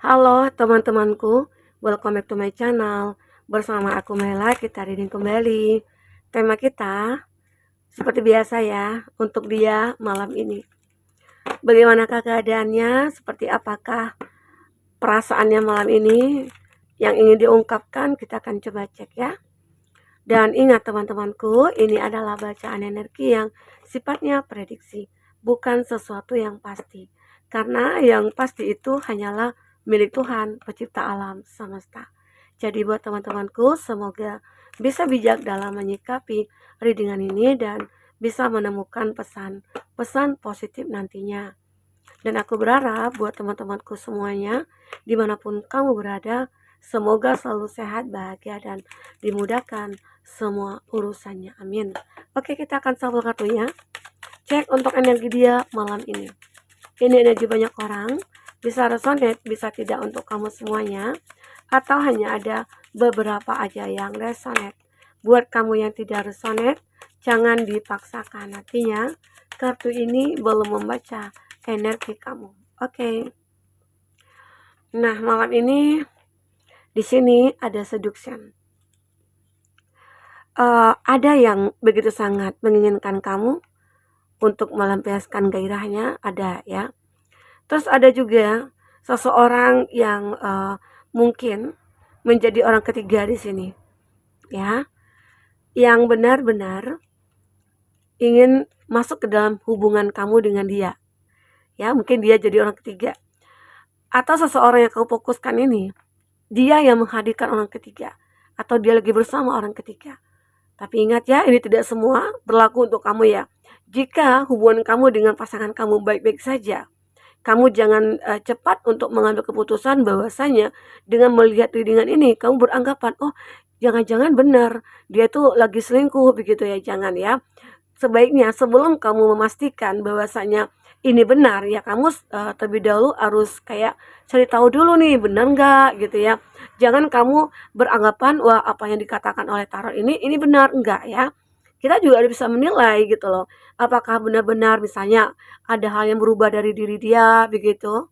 Halo teman-temanku, welcome back to my channel. Bersama aku Mela, kita reading kembali. Tema kita seperti biasa ya, untuk dia malam ini. Bagaimanakah keadaannya? Seperti apakah perasaannya malam ini? Yang ingin diungkapkan, kita akan coba cek ya. Dan ingat teman-temanku, ini adalah bacaan energi yang sifatnya prediksi, bukan sesuatu yang pasti. Karena yang pasti itu hanyalah milik Tuhan, pencipta alam semesta. Jadi buat teman-temanku, semoga bisa bijak dalam menyikapi readingan ini dan bisa menemukan pesan-pesan positif nantinya. Dan aku berharap buat teman-temanku semuanya, dimanapun kamu berada, semoga selalu sehat, bahagia, dan dimudahkan semua urusannya. Amin. Oke, kita akan shuffle kartunya. Cek untuk energi dia malam ini. Ini energi banyak orang, bisa resonate, bisa tidak untuk kamu semuanya, atau hanya ada beberapa aja yang resonate. Buat kamu yang tidak resonate, jangan dipaksakan. Artinya, kartu ini belum membaca energi kamu. Oke. Nah, malam ini di sini ada seduction. Ada yang begitu sangat menginginkan kamu untuk melampiaskan gairahnya, ada ya. Terus ada juga seseorang yang mungkin menjadi orang ketiga di sini, ya, yang benar-benar ingin masuk ke dalam hubungan kamu dengan dia. Ya, mungkin dia jadi orang ketiga. Atau seseorang yang kamu fokuskan ini, dia yang menghadirkan orang ketiga. Atau dia lagi bersama orang ketiga. Tapi ingat ya, ini tidak semua berlaku untuk kamu ya. Jika hubungan kamu dengan pasangan kamu baik-baik saja, kamu jangan cepat untuk mengambil keputusan bahwasanya dengan melihat readingan ini, kamu beranggapan, oh jangan-jangan benar, dia tuh lagi selingkuh, begitu ya, jangan ya. Sebaiknya sebelum kamu memastikan bahwasanya ini benar ya, kamu terlebih dahulu harus kayak cari tahu dulu nih, benar nggak gitu ya. Jangan kamu beranggapan wah apa yang dikatakan oleh tarot ini benar, enggak ya. Kita juga bisa menilai gitu loh, apakah benar-benar misalnya ada hal yang berubah dari diri dia begitu,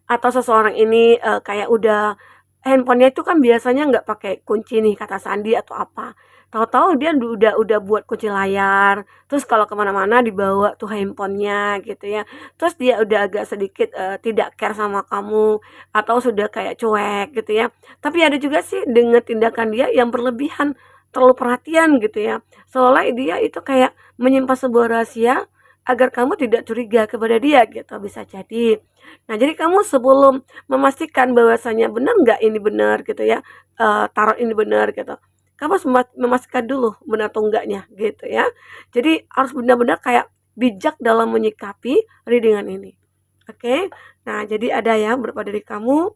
atau seseorang ini kayak udah handphonenya itu kan biasanya nggak pakai kunci nih kata sandi atau apa, tahu-tahu dia udah buat kunci layar, terus kalau kemana-mana dibawa tuh handphonenya gitu ya, terus dia udah agak sedikit tidak care sama kamu atau sudah kayak cuek gitu ya. Tapi ada juga sih dengan tindakan dia yang berlebihan, terlalu perhatian gitu ya, seolah dia itu kayak menyimpan sebuah rahasia agar kamu tidak curiga kepada dia gitu, bisa jadi. Nah, jadi kamu sebelum memastikan bahwasanya benar nggak ini benar gitu ya, tarot ini benar gitu, kamu harus memastikan dulu benar atau enggaknya gitu ya. Jadi harus benar-benar kayak bijak dalam menyikapi readingan ini. Oke. Nah, jadi ada ya beberapa dari kamu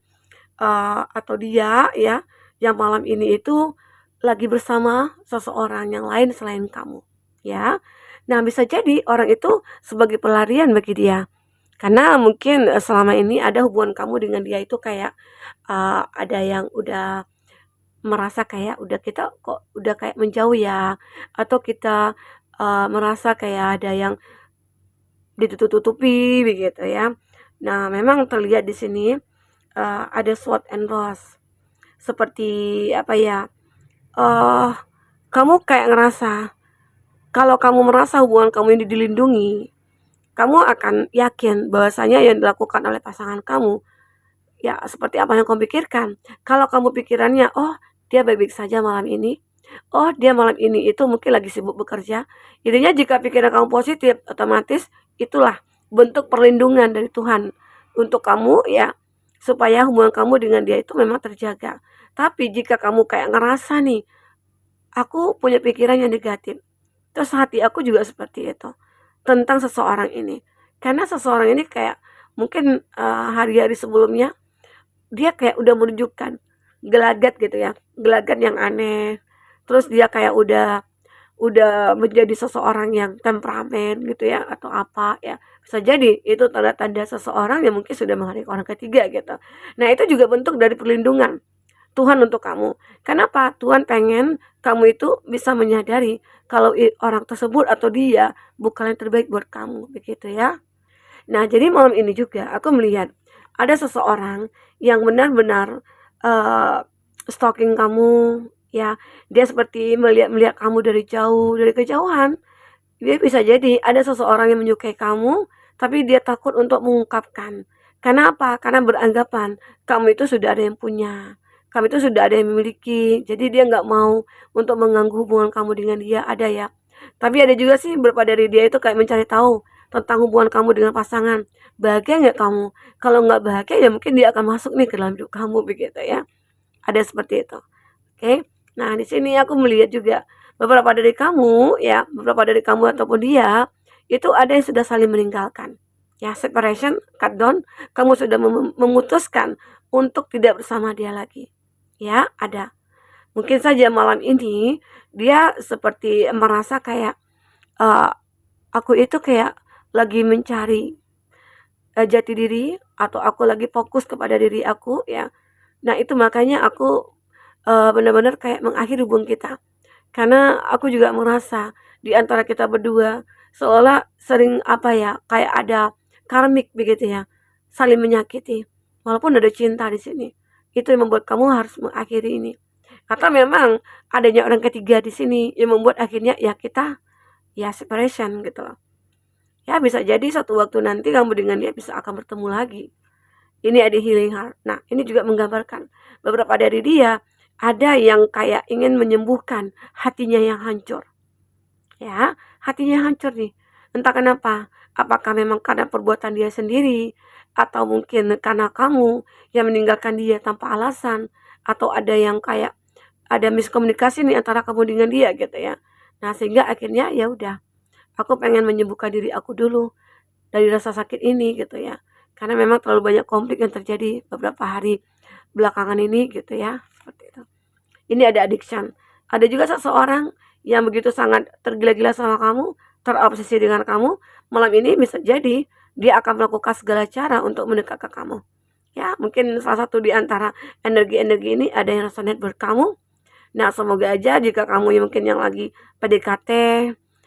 atau dia ya yang malam ini itu lagi bersama seseorang yang lain selain kamu ya. Nah, bisa jadi orang itu sebagai pelarian bagi dia. Karena mungkin selama ini ada hubungan kamu dengan dia itu kayak ada yang udah merasa kayak udah kita kok udah kayak menjauh ya, atau kita merasa kayak ada yang ditutup-tutupi begitu ya. Nah, memang terlihat di sini ada SWOT and loss. Seperti apa ya? eh Kamu kayak ngerasa kalau kamu merasa hubungan kamu ini dilindungi, kamu akan yakin bahwasanya yang dilakukan oleh pasangan kamu ya seperti apa yang kamu pikirkan. Kalau kamu pikirannya, oh dia baik-baik saja malam ini, oh dia malam ini itu mungkin lagi sibuk bekerja. Intinya jika pikiran kamu positif, otomatis itulah bentuk perlindungan dari Tuhan untuk kamu ya, supaya hubungan kamu dengan dia itu memang terjaga. Tapi jika kamu kayak ngerasa nih, aku punya pikiran yang negatif, terus hati aku juga seperti itu tentang seseorang ini. Karena seseorang ini kayak mungkin hari-hari sebelumnya dia kayak udah menunjukkan gelagat gitu ya, gelagat yang aneh. Terus dia kayak udah menjadi seseorang yang temperamen gitu ya atau apa ya. Bisa jadi itu tanda-tanda seseorang yang mungkin sudah menghargai orang ketiga gitu. Nah, itu juga bentuk dari perlindungan Tuhan untuk kamu. Kenapa? Tuhan pengen kamu itu bisa menyadari kalau orang tersebut atau dia bukan yang terbaik buat kamu begitu ya. Nah, jadi malam ini juga aku melihat ada seseorang yang benar-benar stalking kamu, ya. Dia seperti melihat kamu dari jauh, dari kejauhan. Dia bisa jadi ada seseorang yang menyukai kamu, tapi dia takut untuk mengungkapkan. Karena apa? Karena beranggapan kamu itu sudah ada yang punya, kamu itu sudah ada yang memiliki. Jadi dia nggak mau untuk mengganggu hubungan kamu dengan dia, ada ya. Tapi ada juga sih beberapa dari dia itu kayak mencari tahu tentang hubungan kamu dengan pasangan. Bahagia nggak kamu? Kalau nggak bahagia ya mungkin dia akan masuk nih ke dalam hidup kamu begitu ya. Ada seperti itu. Oke. Nah, di sini aku melihat juga beberapa dari kamu ya, beberapa dari kamu ataupun dia itu ada yang sudah saling meninggalkan. Ya, separation, cut down, kamu sudah memutuskan untuk tidak bersama dia lagi. Ya, ada. Mungkin saja malam ini dia seperti merasa kayak aku itu kayak lagi mencari jati diri atau aku lagi fokus kepada diri aku ya. Nah, itu makanya aku benar-benar kayak mengakhiri hubungan kita. Karena aku juga merasa di antara kita berdua seolah sering apa ya, kayak ada karmik begitu ya, saling menyakiti. Walaupun ada cinta di sini. Itu yang membuat kamu harus mengakhiri ini. Atau memang adanya orang ketiga di sini yang membuat akhirnya ya kita ya separation gitu loh. Ya bisa jadi satu waktu nanti kamu dengan dia bisa akan bertemu lagi. Ini ada healing heart. Nah, ini juga menggambarkan beberapa dari dia ada yang kayak ingin menyembuhkan hatinya yang hancur. Ya, hatinya hancur nih. Entah kenapa. Apakah memang karena perbuatan dia sendiri atau mungkin karena kamu yang meninggalkan dia tanpa alasan atau ada yang kayak ada miskomunikasi nih antara kamu dengan dia gitu ya. Nah, sehingga akhirnya ya udah, aku pengen menyembuhkan diri aku dulu dari rasa sakit ini gitu ya. Karena memang terlalu banyak konflik yang terjadi beberapa hari belakangan ini gitu ya, seperti itu. Ini ada addiction. Ada juga seseorang yang begitu sangat tergila-gila sama kamu, terobsesi dengan kamu, malam ini bisa jadi dia akan melakukan segala cara untuk mendekat ke kamu. Ya, mungkin salah satu di antara energi-energi ini ada yang resonate buat kamu. Nah, semoga aja jika kamu yang mungkin yang lagi PDKT,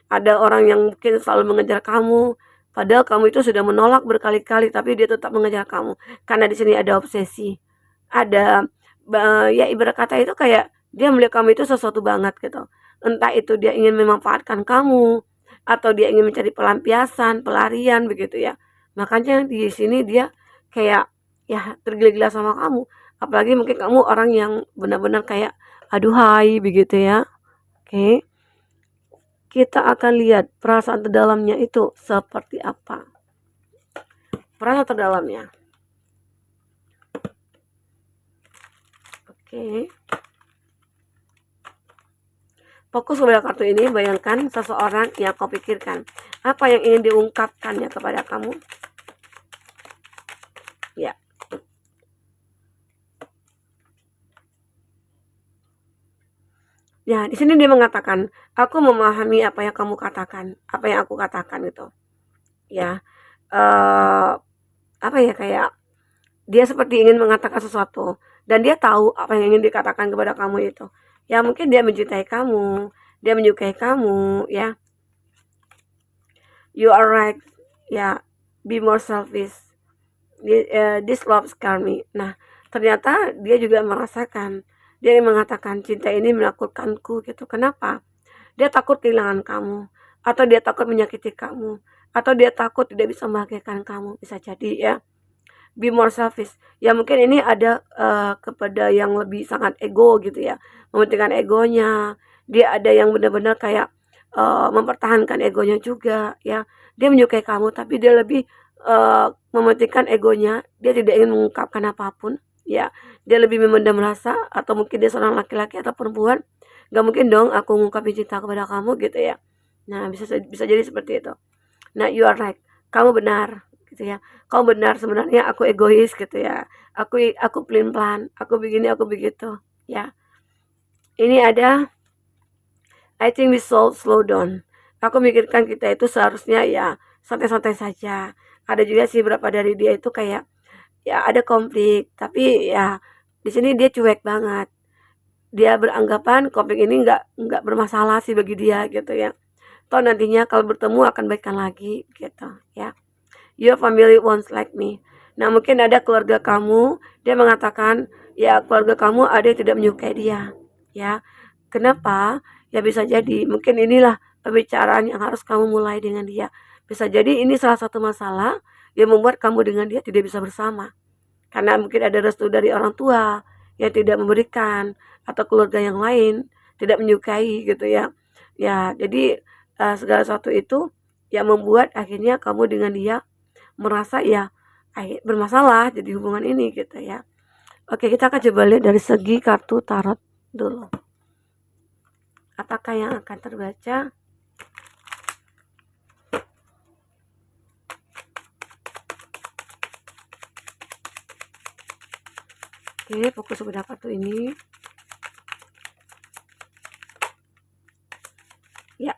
ada orang yang mungkin selalu mengejar kamu, padahal kamu itu sudah menolak berkali-kali, tapi dia tetap mengejar kamu. Karena di sini ada obsesi, ada ya ibarat kata itu kayak dia melihat kamu itu sesuatu banget gitu. Entah itu dia ingin memanfaatkan kamu, atau dia ingin mencari pelampiasan, pelarian begitu ya. Makanya di sini dia kayak ya tergila-gila sama kamu. Apalagi mungkin kamu orang yang benar-benar kayak aduhai begitu ya. Oke. Kita akan lihat perasaan terdalamnya itu seperti apa. Perasaan terdalamnya. Oke. Fokus kepada kartu ini, bayangkan seseorang yang kau pikirkan. Apa yang ingin diungkapkannya kepada kamu? Ya. Ya, di sini dia mengatakan, aku memahami apa yang kamu katakan, apa yang aku katakan gitu. Ya, apa ya kayak dia seperti ingin mengatakan sesuatu dan dia tahu apa yang ingin dikatakan kepada kamu itu. Ya mungkin dia mencintai kamu, dia menyukai kamu, ya. You are right, ya. Be more selfish. This love scar me. Nah, ternyata dia juga merasakan. Dia mengatakan cinta ini menakutkanku gitu. Kenapa? Dia takut kehilangan kamu, atau dia takut menyakiti kamu, atau dia takut tidak bisa membahagiakan kamu. Bisa jadi ya. Be more selfish. Ya mungkin ini ada kepada yang lebih sangat ego gitu ya. Mementingkan egonya. Dia ada yang benar-benar kayak mempertahankan egonya juga ya. Dia menyukai kamu tapi dia lebih mementingkan egonya. Dia tidak ingin mengungkapkan apapun ya. Dia lebih memendam rasa, atau mungkin dia seorang laki-laki atau perempuan. Gak mungkin dong aku mengungkapin cinta kepada kamu gitu ya. Nah, bisa jadi seperti itu. Nah, you are right. Kamu benar gitu ya. Kamu benar, sebenarnya aku egois gitu ya. Aku pelin-pelan, aku begini, aku begitu ya. Ini ada I think we should slow down. Aku mikirkan kita itu seharusnya ya santai-santai saja. Ada juga sih beberapa dari dia itu kayak ya ada konflik, tapi ya di sini dia cuek banget. Dia beranggapan konflik ini nggak bermasalah sih bagi dia gitu ya. Toh nantinya kalau bertemu akan baikkan lagi gitu ya. Your family won't like me. Nah, mungkin ada keluarga kamu, dia mengatakan, ya keluarga kamu ada yang tidak menyukai dia, ya. Kenapa? Ya bisa jadi mungkin inilah pembicaraan yang harus kamu mulai dengan dia. Bisa jadi ini salah satu masalah yang membuat kamu dengan dia tidak bisa bersama. Karena mungkin ada restu dari orang tua yang tidak memberikan atau keluarga yang lain tidak menyukai gitu ya. Ya, jadi segala sesuatu itu yang membuat akhirnya kamu dengan dia merasa ya bermasalah jadi hubungan ini gitu ya. Oke, kita akan coba lihat dari segi kartu tarot dulu. Apakah yang akan terbaca? Oke, fokus pada kartu ini. Ya,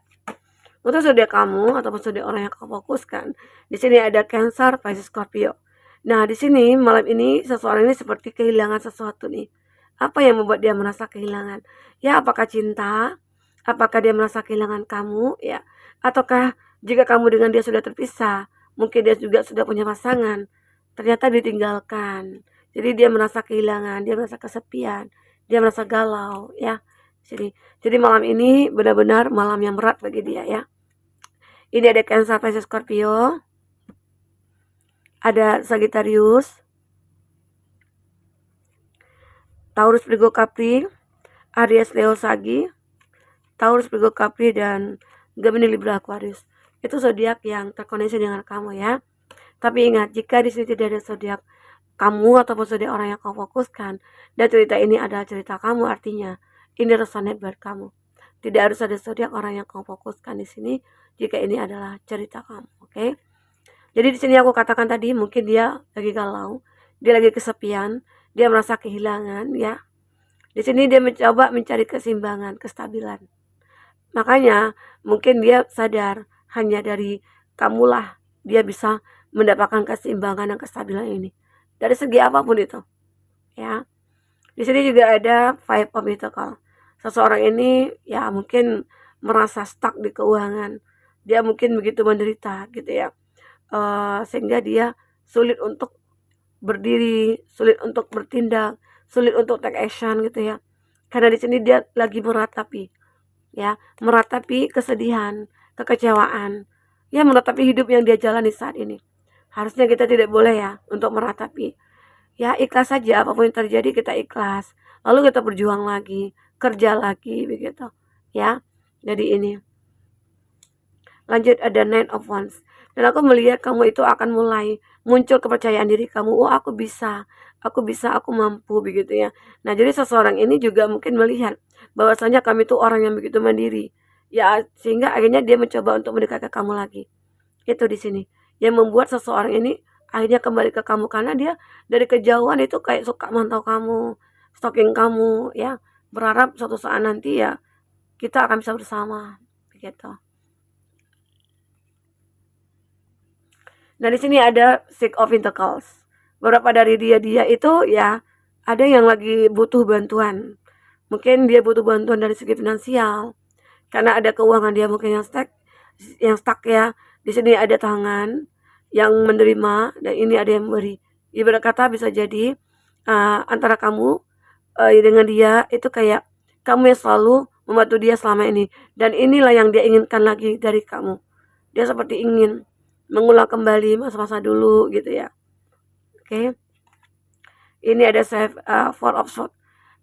untuk zodiak kamu ataupun zodiak orang yang kamu fokuskan, di sini ada Cancer, Pisces, Scorpio. Nah, di sini malam ini seseorang ini seperti kehilangan sesuatu nih. Apa yang membuat dia merasa kehilangan? Ya, apakah cinta? Apakah dia merasa kehilangan kamu? Ya, ataukah jika kamu dengan dia sudah terpisah, mungkin dia juga sudah punya pasangan, ternyata ditinggalkan. Jadi dia merasa kehilangan, dia merasa kesepian, dia merasa galau, ya. Jadi malam ini benar-benar malam yang berat bagi dia ya. Ini ada Cancer, Pisces, Scorpio, ada Sagittarius, Taurus, Virgo, Capri, Aries, Leo, Sagi, Taurus, Virgo, Capri, dan Gemini, Libra, Aquarius. Itu zodiak yang terkoneksi dengan kamu ya. Tapi ingat, jika di sini tidak ada zodiak kamu ataupun zodiak orang yang kamu fokuskan, dan cerita ini adalah cerita kamu, artinya ini resonate buat kamu. Tidak harus ada zodiak orang yang kamu fokuskan di sini jika ini adalah cerita kamu, oke? Jadi di sini aku katakan tadi mungkin dia lagi galau, dia lagi kesepian, dia merasa kehilangan ya. Di sini dia mencoba mencari keseimbangan, kestabilan. Makanya mungkin dia sadar hanya dari kamulah dia bisa mendapatkan keseimbangan dan kestabilan ini. Dari segi apapun itu, ya. Di sini juga ada Five of Pentacles. Seseorang ini ya mungkin merasa stuck di keuangan. Dia mungkin begitu menderita gitu ya. Sehingga dia sulit untuk berdiri, sulit untuk bertindak, sulit untuk take action gitu ya. Karena di sini dia lagi meratapi ya, meratapi kesedihan, kekecewaan, ya meratapi hidup yang dia jalani saat ini. Harusnya kita tidak boleh ya untuk meratapi. Ya ikhlas saja, apapun yang terjadi kita ikhlas. Lalu kita berjuang lagi, kerja lagi begitu. Ya. Jadi ini. Lanjut ada Nine of Wands. Dan aku melihat kamu itu akan mulai muncul kepercayaan diri kamu. Oh, aku bisa, aku mampu begitu ya. Nah, jadi seseorang ini juga mungkin melihat bahwasanya kami itu orang yang begitu mandiri. Ya, sehingga akhirnya dia mencoba untuk mendekat ke kamu lagi. Itu di sini. Yang membuat seseorang ini akhirnya kembali ke kamu karena dia dari kejauhan itu kayak suka mantau kamu, stalking kamu ya. Berharap suatu saat nanti ya kita akan bisa bersama begitu. Nah, di sini ada Six of Pentacles. Beberapa dari dia itu ya ada yang lagi butuh bantuan. Mungkin dia butuh bantuan dari segi finansial. Karena ada keuangan dia mungkin yang stuck ya. Di sini ada tangan yang menerima dan ini ada yang memberi. Ibarat kata bisa jadi antara kamu dengan dia itu kayak kamu yang selalu membantu dia selama ini. Dan inilah yang dia inginkan lagi dari kamu. Dia seperti ingin mengulang kembali masa-masa dulu gitu ya. Oke. Ini ada Four of Swords.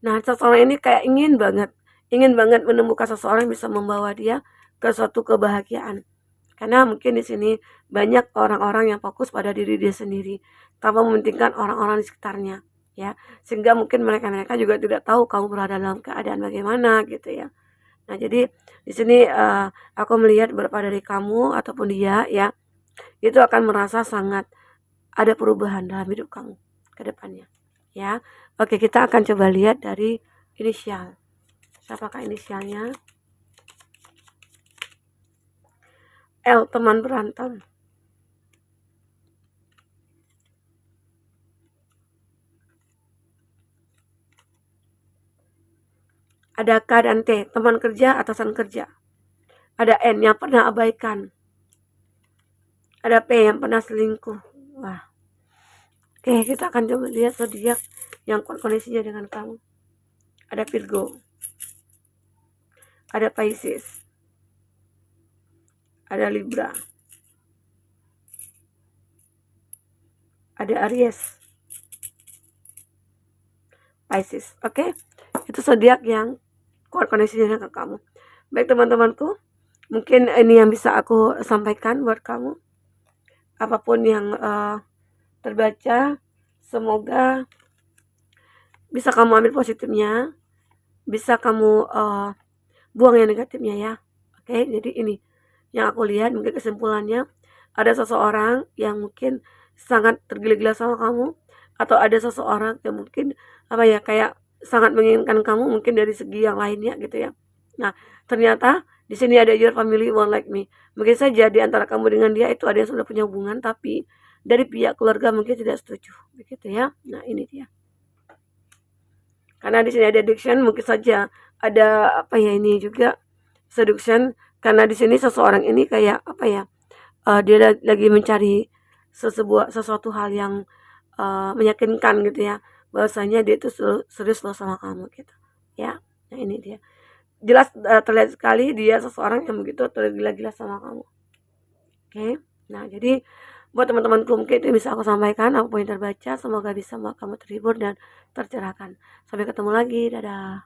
Nah, seseorang ini kayak ingin banget menemukan seseorang yang bisa membawa dia ke suatu kebahagiaan. Karena mungkin di sini banyak orang-orang yang fokus pada diri dia sendiri tanpa mementingkan orang-orang di sekitarnya, ya. Sehingga mungkin mereka juga tidak tahu kamu berada dalam keadaan bagaimana gitu ya. Nah, jadi di sini aku melihat beberapa dari kamu ataupun dia ya itu akan merasa sangat ada perubahan dalam hidup kamu ke depannya ya. Oke, kita akan coba lihat dari inisial. Siapakah inisialnya? L, teman berantem. Ada K dan T, teman kerja, atasan kerja. Ada N yang pernah abaikan. Ada P yang pernah selingkuh. Wah. Oke, kita akan coba lihat zodiak yang kondisinya dengan kamu. Ada Virgo, ada Pisces, ada Libra, ada Aries, Pisces. Oke, itu zodiak yang kondisinya dengan kamu. Baik teman-temanku, mungkin ini yang bisa aku sampaikan buat kamu. Apapun yang terbaca, semoga bisa kamu ambil positifnya, bisa kamu buang yang negatifnya ya. Oke, jadi ini yang aku lihat, mungkin kesimpulannya ada seseorang yang mungkin sangat tergila-gila sama kamu, atau ada seseorang yang mungkin apa ya, kayak sangat menginginkan kamu mungkin dari segi yang lainnya gitu ya. Nah, ternyata di sini ada your family won't like me. Mungkin saja di antara kamu dengan dia itu ada yang sudah punya hubungan, tapi dari pihak keluarga mungkin tidak setuju, begitu ya. Nah, ini dia. Karena di sini ada addiction, mungkin saja ada apa ya, ini juga seduction, karena di sini seseorang ini kayak apa ya, dia lagi mencari sesuatu hal yang meyakinkan gitu ya, bahwasanya dia itu serius loh sama kamu gitu ya. Nah, ini dia jelas, terlihat sekali dia seseorang yang begitu tergila-gila sama kamu. Oke, nah jadi buat teman-temanku mungkin itu bisa aku sampaikan, apa yang terbaca, semoga bisa membuat kamu terhibur dan tercerahkan. Sampai ketemu lagi, dadah.